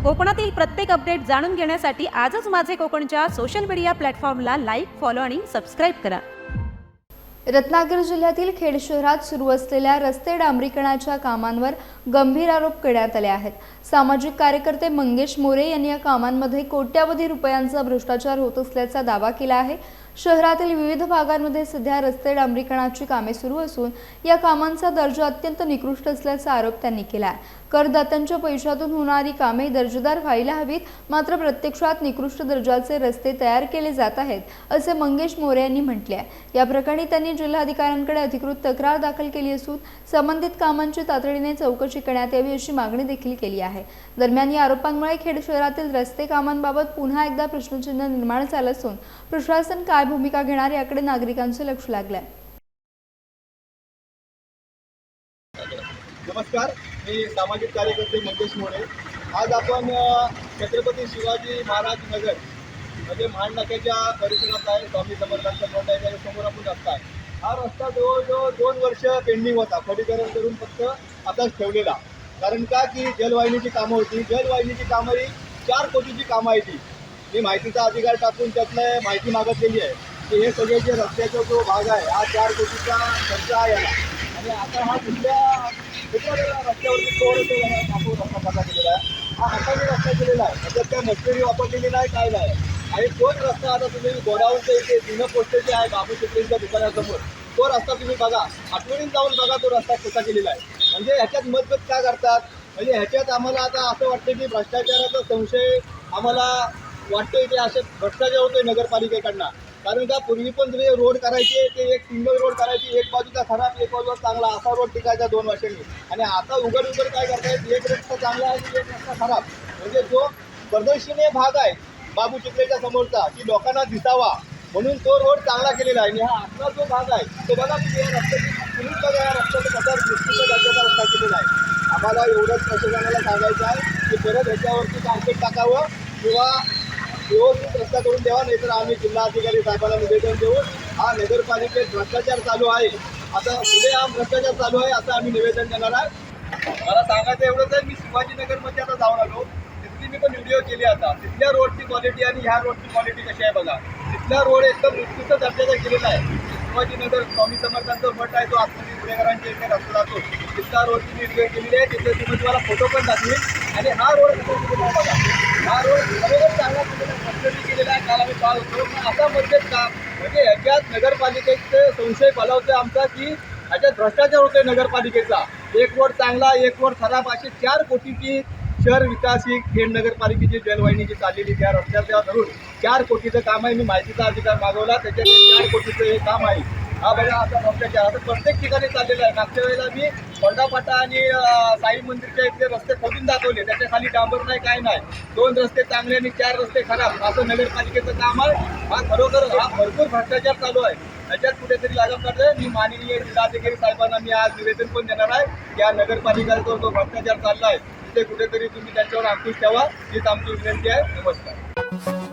कोकणातील प्रत्येक अपडेट जाणून घेण्यासाठी आजच माझे कोकणच्या सोशल मीडिया प्लॅटफॉर्मला लाईक, फॉलो आणि सबस्क्राईब करा। रत्नागिरी जिल्ह्यातील खेड शहरात सुरू असलेल्या रस्ते डांबरीकरणाच्या कामांवर गंभीर आरोप करण्यात आले आहेत। सामाजिक कार्यकर्ते मंगेश मोरे यांनी या कामांमध्ये कोट्यावधी रुपयांचा भ्रष्टाचार होत असल्याचा दावा केला आहे। शहरातील विविध भागांमध्ये सध्या रस्ते डांबरीकरणाची कामे सुरू असून या कामांचा दर्जा अत्यंत निकृष्ट असल्याचा आरोप त्यांनी केला आहे। करदात्यांच्या पैशातून होणारी कामे दर्जेदार व्हायला हवीत, मात्र प्रत्यक्षात निकृष्ट दर्जाचे रस्ते तयार केले जात आहेत, असे मंगेश मोरे यांनी म्हटले आहे। या प्रकरणी त्यांनी जिल्हाधिकाऱ्यांकडे अधिकृत तक्रार दाखल केली असून संबंधित कामांची तातडीने चौकशी करण्यात यावी अशी मागणी देखील केली आहे। दरम्यान या आरोपांमुळे खेड शहरातील रस्ते कामांबाबत पुन्हा एकदा प्रश्नचिन्ह निर्माण झालं असून प्रशासन काय भूमिका घेणार याकडे नागरिकांचे लक्ष लागले आहे। नमस्कार, मी सामाजिक कार्यकर्ते मंगेश मोरे। आज आपण छत्रपती शिवाजी महाराज नगर म्हणजे महाड नाक्याच्या परिसरात आहे। स्वामी समर्थांचा मोठा आहे, समोर आपण रस्ता आहे। हा रस्ता जवळजवळ 2 वर्ष पेंडिंग होता, खडीकरण करून फक्त आताच ठेवलेला। कारण का की जलवाहिनीची कामं होती। जलवाहिनीची कामं ही 4 कोटीची कामं आहे ती। मी माहितीचा अधिकार टाकून त्यातलं माहिती मागितलेली आहे की हे सगळे जे रस्त्याचा जो भाग आहे हा 4 कोटीचा खर्च आहे याला। आणि आता हा दुसऱ्या रस्त्यावरती थोडंसं रस्ता कसा केलेला आहे, हा हाताने रस्ता केलेला आहे। म्हणजे त्या मशिनरी वापरलेली नाही, काय नाही। आणि तोच रस्ता आता तुम्ही गोडाऊनच्या इथे जुनं पोस्ट जे आहे बाबू चिपळीच्या दुकानासमोर, तो रस्ता तुम्ही बघा, आठवणीत जाऊन बघा तो रस्ता कसा केलेला आहे। म्हणजे ह्याच्यात मतभेद काय करतात, म्हणजे ह्याच्यात आम्हाला आता असं वाटतं की भ्रष्टाचाराचा संशय आम्हाला वाटतोय की असे भ्रष्टाचार होतोय नगरपालिकेकडनं। कारण का पूर्वी पण तुम्ही रोड करायचे ते एक सिंगल रोड करायची, एक बाजूचा खराब एक बाजूचा चांगला असा रोड टिकायचा 2 वर्षांनी। आणि आता उघड काय करतायत, एक रस्ता चांगला आहे आणि एक रस्ता खराब। म्हणजे जो प्रदर्शनीय भाग आहे बाबू चिखलेच्या समोरचा की लोकांना दिसावा म्हणून तो रोड चांगला केलेला आहे। आणि हा आतला जो भाग आहे तो बघा तुम्ही या रस्त्याची तुम्ही बघा या रस्त्याचा कसा निश्चित दर्जाचा रस्ता केलेला आहे। आम्हाला एवढंच प्रशासनाला सांगायचं आहे की परत ह्याच्यावरती कार्पेट टाकावं किंवा व्यवस्थित रस्ता करून द्यावा, नाहीतर आम्ही जिल्हाधिकारी साहेबांना निवेदन देऊ। हा नगरपालिकेत भ्रष्टाचार चालू आहे, आता पुढे हा भ्रष्टाचार चालू आहे असं आम्ही निवेदन देणार आहे। मला सांगायचं एवढंच आहे, मी शिवाजीनगरमध्ये आता जाऊन आलो, तिथली मी पण व्हिडिओ केली। आता तिथल्या रोडची क्वालिटी आणि ह्या रोडची क्वालिटी कशी आहे बघा। तिथला रोड एकदम उत्कृष्ट दर्जाचा केलेला आहे। शिवाजीनगर स्वामी समर्थांचा मठ आहे, तो आतमध्ये पुणेकरांच्या इथे रस्ता जातो, तिथला रोडची मी व्हिडिओ केलेली आहे। तिथे तुम्ही तुम्हाला फोटो पण दाखवेल। आणि हा रोड कसा केलेला आहे बघा, हा रोड बरोबर चांगला केलेला आहे। काल आम्ही पाहत होतो, असा मध्येच का म्हणजे ह्याच्यात नगरपालिकेचे संशय फलावतोय आमचा की ह्याच्यात भ्रष्टाचार होतोय नगरपालिकेचा। एक रोड चांगला, एक रोड खराब, अशी 4 कोटीची शहर विकास ही खेड नगरपालिकेची जलवाहिनीची चाललेली त्या रस्त्याच्या धरून 4 कोटीचं काम आहे। मी माहितीचा अधिकार मागवला, त्याच्यात 4 कोटीचं हे काम आहे। हा बघा आता भ्रष्टाचार आता प्रत्येक ठिकाणी चाललेला आहे। मागच्या वेळेला मी कोंडापाटा आणि साई मंदिरच्या इथले रस्ते खोदून दाखवले, त्याच्या खाली डांबर नाही, काय नाही। 2 रस्ते चांगले आणि 4 रस्ते खराब, असं नगरपालिकेचं काम आहे। हा खरोखर हा भरपूर भ्रष्टाचार चालू आहे, त्याच्यात कुठेतरी लागम करतोय। मी माननीय जिल्हाधिकारी साहेबांना मी आज निवेदन पण देणार आहे। या नगरपालिकेचा जो भ्रष्टाचार चालला आहे तिथे कुठेतरी तुम्ही त्यांच्यावर अंकुश ठेवा, हीच आमची विनंती आहे। नमस्कार।